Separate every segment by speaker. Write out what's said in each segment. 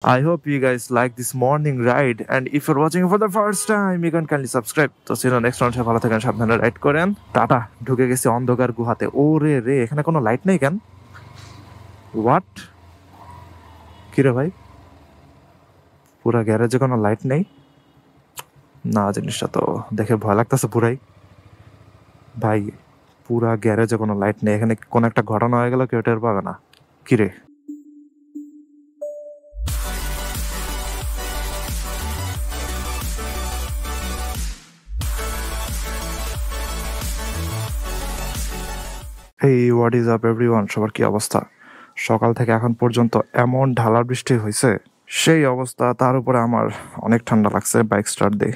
Speaker 1: I hope you guys like this morning ride, and if you're watching for the first time, you can kindly subscribe. তো see you next round. ভালো থাকেন, সাবধানে ride করেন। Tata. ঢুকে গেছি অন্ধকার গুহাতে। ওরে রে, এখানে কোনো লাইট নেই কেন? হোয়াট? কি রে ভাই, পুরা গ্যারেজে কোনো লাইট নেই? না, জিনিসটা তো দেখে ভয় লাগতেছে পুরাই। ভাই, পুরা গ্যারেজে কোনো লাইট নেই, এখানে কোন একটা ঘটনা হয়ে গেল, কেউ টের পাবে না। কিরে, এই হোয়াট ইজ আপ এভরিওয়ান, সবার কি অবস্থা? সকাল থেকে এখন পর্যন্ত এমন ঢালা বৃষ্টি হয়েছে, সেই অবস্থা। তার উপরে আমার অনেক ঠান্ডা লাগছে। বাইক স্টার্ট দে।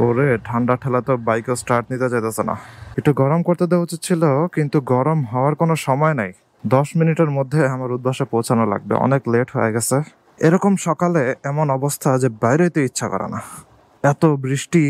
Speaker 1: ওরে, ঠান্ডা ঠেলা তো বাইকও স্টার্ট নিতে চাইতেছে না। একটু গরম করতে দেওয়া উচিত ছিল, কিন্তু গরম হওয়ার কোনো সময় নাই। 10 মিনিটের মধ্যে আমার উদ্বাসে পৌঁছানো লাগবে, অনেক লেট হয়ে গেছে। এরকম সকালে এমন অবস্থা যে বাইরে হইতে ইচ্ছা করে না। এত বৃষ্টি,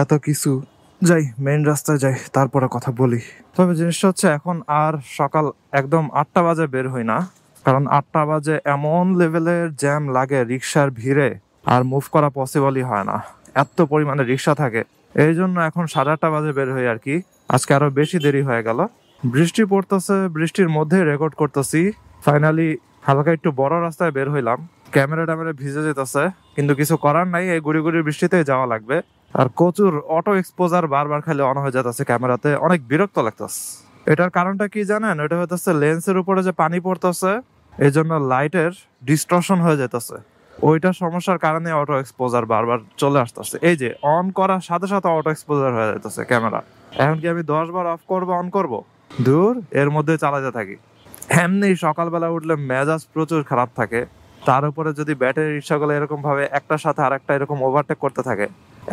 Speaker 1: এত কিছু। যাই, মেইন রাস্তায় যাই, তারপরে কথা বলি। তবে জিনিসটা হচ্ছে, এখন আর সকাল একদম 8টা বাজে বের হই না, কারণ 8টা বাজে এমন লেভেলের জ্যাম লাগে রিক্সার ভিড়ে, আর মুভ করা পসিবলই হয় না, এত পরিমাণে রিক্সা থাকে। এই জন্য এখন 8:30 বাজে বের হই আর কি। আজকে আরো বেশি দেরি হয়ে গেল। বৃষ্টি পড়তেছে, বৃষ্টির মধ্যে রেকর্ড করতেছি। ফাইনালি হালকা একটু বড় রাস্তায় বের হইলাম। ক্যামেরা ট্যামেরা ভিজে যেতেছে, কিন্তু কিছু করার নাই, এই গুড়ি গুড়ি বৃষ্টিতে যাওয়া লাগবে। আর প্রচুর অটো এক্সপোজার বারবার খালি অন হয়ে যেতেছে ক্যামেরাতে, অনেক বিরক্ত লাগতেছে। এটার কারণটা কি জানেন? এটা হইতেছে লেন্সের উপরে যে পানি পড়তেছে, এই জন্য লাইটের ডিস্টরশন হয়ে যেতেছে। ওইটা সমস্যার কারণে অটো এক্সপোজার বারবার চলে আসতেছে। এই যে অন করার সাথে সাথে অটো এক্সপোজার হয়ে যেতেছে ক্যামেরা। এখন কি আমি 10 বার অফ করবো, অন করবো? দূর, এর মধ্যে চালাতে থাকি। এমনি সকালবেলা উঠলে মেজাজ প্রচুর খারাপ থাকে, তার উপরে যদি ব্যাটারি রিক্সাগুলো এরকম ভাবে একটার সাথে আরেকটা এরকম ওভারটেক করতে থাকে।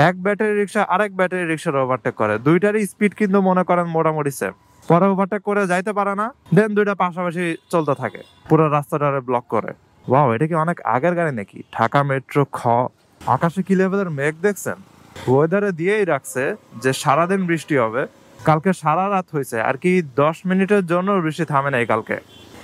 Speaker 1: এক ব্যাটারি রিক্সা আরেক ব্যাটারি রিক্সার ওভারটেক করে, দুইটারই স্পিড কিন্তু মনে করেন মোটামুটি সেম। পরে ওভারটেক করে যাইতে পারে না, দেন দুইটা পাশাপাশি চলতে থাকে, পুরো রাস্তাটারে ব্লক করে। ওয়াও, এটা কি অনেক আগের গাড়ি নাকি? ঢাকা মেট্রো খ। আকাশে কি লেভেলের মেঘ দেখছেন? ওয়েদারে দিয়েই রাখছে যে সারাদিন বৃষ্টি হবে। কালকে সারা রাত হয়েছে আর কি, 10 মিনিটের জন্য বৃষ্টি থামে নাই কালকে।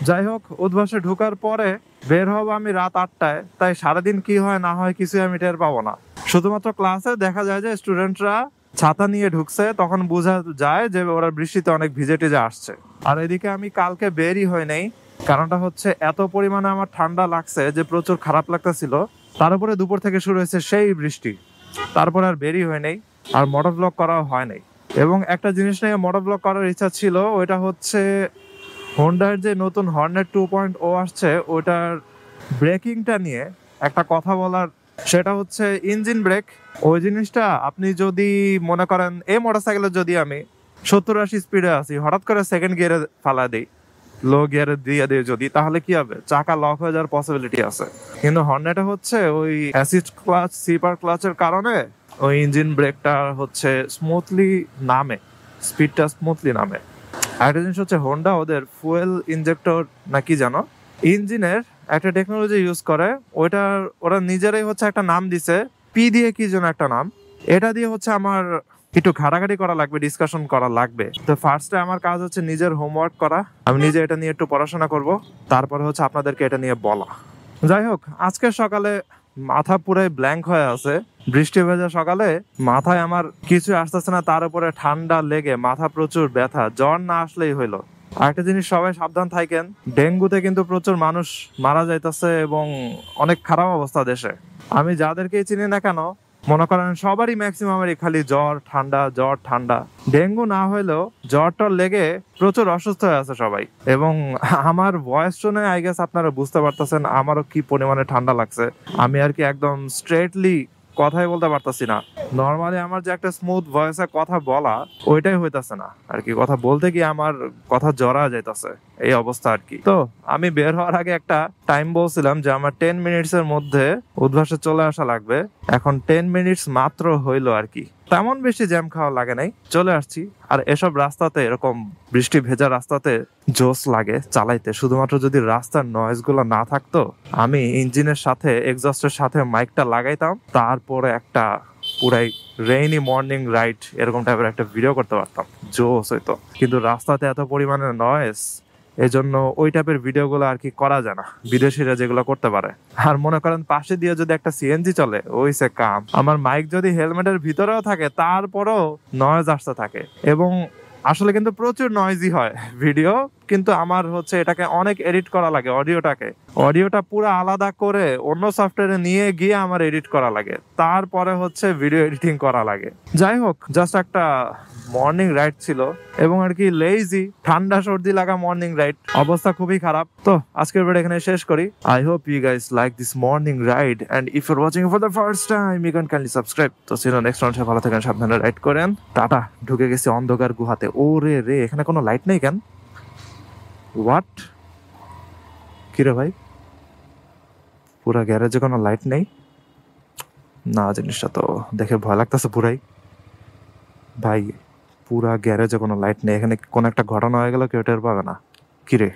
Speaker 1: যাই হোক, উদ্বাসে ঢোকার পরে বের হব আমি রাত 8টায়, তাই সারাদিন কি হয় না হয় কিছুই আমি টের পাবো না। শুধুমাত্র ক্লাসে দেখা যায় যে স্টুডেন্টরা ছাতা নিয়ে ঢুকছে, তখন বোঝা যায় যে ওরা বৃষ্টিতে অনেক ভিজে টিজে আসছে। আর এদিকে আমি কালকে বেরই হয় নাই, কারণটা হচ্ছে এত পরিমাণে আমার ঠান্ডা লাগছে যে প্রচুর খারাপ লাগতেছিল। তার উপরে দুপুর থেকে শুরু হয়েছে সেই বৃষ্টি, তারপর আর বেরই হয় নাই, আর মোটর ব্লগ করাও হয় নাই। এবং একটা জিনিস নিয়ে মোটর ব্লগ করার ইচ্ছা ছিল, ওইটা হচ্ছে হোন্ডার যে নতুন হর্নেট 2.0 আসছে, ওইটার ব্রেকিংটা নিয়ে একটা কথা বলার। সেটা হচ্ছে ইঞ্জিন ব্রেক। ওই জিনিসটা আপনি যদি মনে করেন, এই মোটরসাইকেলে যদি আমি 70-80 স্পিডে আছি, হঠাৎ করে সেকেন্ড গিয়ারে ফালা দিই, লো গিয়ারে দিয়ে দিই যদি, তাহলে কি হবে? চাকা লক হয়ে যাওয়ার পসিবিলিটি আছে। কিন্তু হর্নেটে হচ্ছে ওই অ্যাসিস্ট ক্লাচ, স্লিপার ক্লাচের কারণে ওই ইঞ্জিন ব্রেকটা হচ্ছে স্মুথলি নামে, স্পিডটা স্মুথলি নামে। আরেকটা জিনিস হচ্ছে, হোন্ডা ওদের ফুয়েল ইনজেক্টর নাকি জানো, ইঞ্জিনের একটা টেকনোলজি ইউজ করে। ওইটার ওরা নিজেরাই হচ্ছে একটা নাম দিছে, পি দিয়ে কি যেন একটা নাম। এটা দিয়ে হচ্ছে আমার একটু ঘাটাঘাটি করা লাগবে, ডিসকাশন করা লাগবে। তো ফার্স্টে আমার কাজ হচ্ছে নিজের হোমওয়ার্ক করা, আমি নিজে এটা নিয়ে একটু পড়াশোনা করব, তারপরে হচ্ছে আপনাদেরকে এটা নিয়ে বলা। যাই হোক, আজকের সকালে মাথা পুরাই ব্ল্যাঙ্ক হয়ে আছে। বৃষ্টি ভেজা সকালে মাথায় আমার কিছু আসতেছে না, তার উপরে ঠান্ডা লেগে মাথা প্রচুর ব্যথা। জ্বর না আসলেই হইলো। আরেকটা জিনিস, সবাই সাবধান থাকেন, ডেঙ্গুতে কিন্তু প্রচুর মানুষ মারা যাইতেছে এবং অনেক খারাপ অবস্থা দেশে। আমি যাদেরকেই চিনি না কেন, মনে করেন সবারই ম্যাক্সিমামেরই খালি জ্বর ঠান্ডা, জ্বর ঠান্ডা। ডেঙ্গু না হইলেও জ্বরটা লেগে প্রচুর অসুস্থ হয়ে আছে সবাই। এবং আমার ভয়েস শুনে আই গেস আপনারা বুঝতে পারতেছেন আমারও কি পরিমাণে ঠান্ডা লাগছে। আমি আর কি একদম স্ট্রেটলি কথাই বলতে পারতাছি না। নর্মালি আমার যে একটা স্মুথ ভয়েসে কথা বলা, ওইটাই হইতাছে না আর কি। কথা বলতে গিয়ে আমার কথা জড়া যাইতাছে, এই অবস্থা আর কি। তো আমি বের হওয়ার আগে একটা টাইম বলছিলাম যে আমার 10 মিনিটসের মধ্যে উদ্বাসে চলে আসা লাগবে। এখন 10 মিনিটস মাত্র হইলো আর কি, তেমন বেশি জ্যাম খাওয়া লাগে নাই, চলে আসছি। আর এসব রাস্তাতে, এরকম বৃষ্টি ভেজা রাস্তাতে জোস লাগে চালাইতে, শুধুমাত্র যদি রাস্তার নয়েজ গুলো না থাকতো। আমি ইঞ্জিনের সাথে, এক্সস্টের সাথে মাইকটা লাগাইতাম, তারপরে একটা পুরাই রেইনি মর্নিং রাইড এরকম টাইপের একটা ভিডিও করতে পারতাম, জোস হইতো। কিন্তু রাস্তাতে এত পরিমাণে নয়েজ, এই জন্য ওই টাইপের ভিডিওগুলো আর কি করা যায় না, বিদেশিরা যেগুলো করতে পারে। আর মনে করেন পাশে দিয়ে যদি একটা সিএনজি চলে, ওই সে কাম। আমার মাইক যদি হেলমেটের ভিতরেও থাকে তারপরেও নয়েজ আসতে থাকে, এবং আসলে কিন্তু প্রচুর নয়েজি হয় ভিডিও। কিন্তু আমার হচ্ছে এটাকে অনেক এডিট করা লাগে, অডিওটা পুরো আলাদা করে অন্য সফটওয়্যারে নিয়ে গিয়ে আমার এডিট করা লাগে, তারপরে হচ্ছে ভিডিও এডিটিং করা লাগে। যাই হোক, জাস্ট একটা মর্নিং রাইড ছিল, এবং আর কি লেজি, ঠান্ডা সর্দি লাগা মর্নিং রাইড, অবস্থা খুবই খারাপ। তো আজকের ভিডিও এখানে শেষ করি। I hope you guys like this morning ride, and if you're watching for the first time you can kindly subscribe. তো সিনো নেক্সট রাউন্ড, ভালো থাকেন, সাবধানে রাইড করেন, টাটা। ঢুকে গেছি অন্ধকার গুহাতে। ও রে রে, এখানে কোনো লাইট নেই কেন? হোয়াট? কিরে ভাই, পুরা গ্যারেজে কোনো লাইট নেই? না, জিনিসটা তো দেখে ভয় লাগতেছে পুরাই। ভাই পুরা গ্যারেজে কোনো লাইট নেই, এখানে কোন একটা ঘটনা হয়ে গেল, কেউ টের পাবে না। কিরে